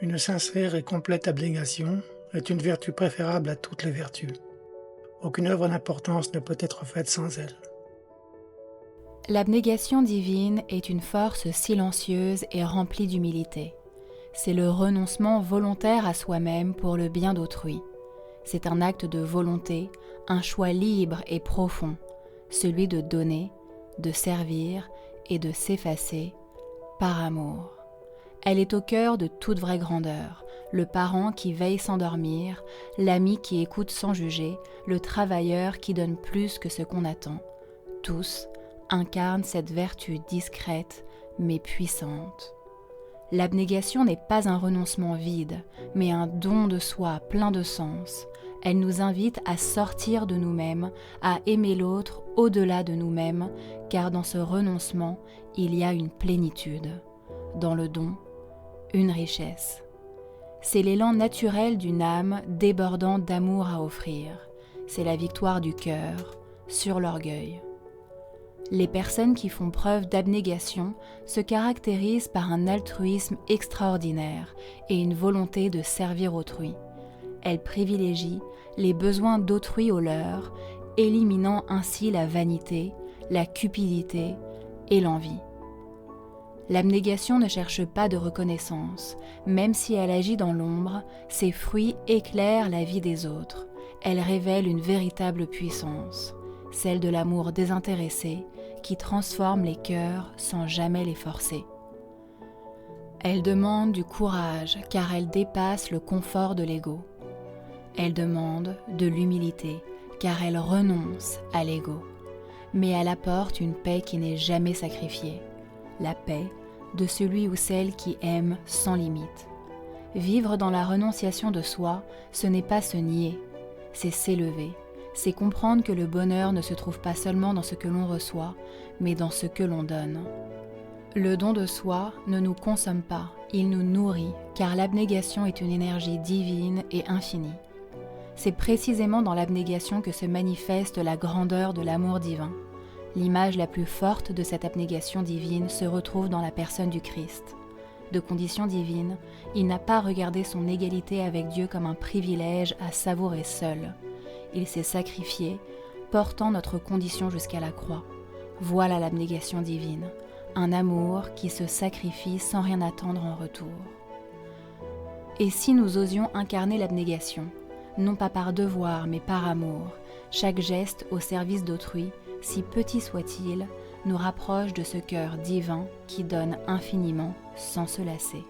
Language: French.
Une sincère et complète abnégation est une vertu préférable à toutes les vertus. Aucune œuvre d'importance ne peut être faite sans elle. L'abnégation divine est une force silencieuse et remplie d'humilité. C'est le renoncement volontaire à soi-même pour le bien d'autrui. C'est un acte de volonté, un choix libre et profond, celui de donner, de servir et de s'effacer par amour. Elle est au cœur de toute vraie grandeur, le parent qui veille sans dormir, l'ami qui écoute sans juger, le travailleur qui donne plus que ce qu'on attend. Tous incarnent cette vertu discrète mais puissante. L'abnégation n'est pas un renoncement vide, mais un don de soi plein de sens. Elle nous invite à sortir de nous-mêmes, à aimer l'autre au-delà de nous-mêmes, car dans ce renoncement, il y a une plénitude. Dans le don, une richesse. C'est l'élan naturel d'une âme débordant d'amour à offrir. C'est la victoire du cœur sur l'orgueil. Les personnes qui font preuve d'abnégation se caractérisent par un altruisme extraordinaire et une volonté de servir autrui. Elles privilégient les besoins d'autrui aux leurs, éliminant ainsi la vanité, la cupidité et l'envie. L'abnégation ne cherche pas de reconnaissance. Même si elle agit dans l'ombre, ses fruits éclairent la vie des autres. Elle révèle une véritable puissance, celle de l'amour désintéressé qui transforme les cœurs sans jamais les forcer. Elle demande du courage car elle dépasse le confort de l'ego. Elle demande de l'humilité car elle renonce à l'ego. Mais elle apporte une paix qui n'est jamais sacrifiée. La paix de celui ou celle qui aime sans limite. Vivre dans la renonciation de soi, ce n'est pas se nier, c'est s'élever, c'est comprendre que le bonheur ne se trouve pas seulement dans ce que l'on reçoit, mais dans ce que l'on donne. Le don de soi ne nous consomme pas, il nous nourrit, car l'abnégation est une énergie divine et infinie. C'est précisément dans l'abnégation que se manifeste la grandeur de l'amour divin. L'image la plus forte de cette abnégation divine se retrouve dans la personne du Christ. De condition divine, il n'a pas regardé son égalité avec Dieu comme un privilège à savourer seul. Il s'est sacrifié, portant notre condition jusqu'à la croix. Voilà l'abnégation divine, un amour qui se sacrifie sans rien attendre en retour. Et si nous osions incarner l'abnégation, non pas par devoir mais par amour, chaque geste au service d'autrui, si petit soit-il, nous rapproche de ce cœur divin qui donne infiniment sans se lasser.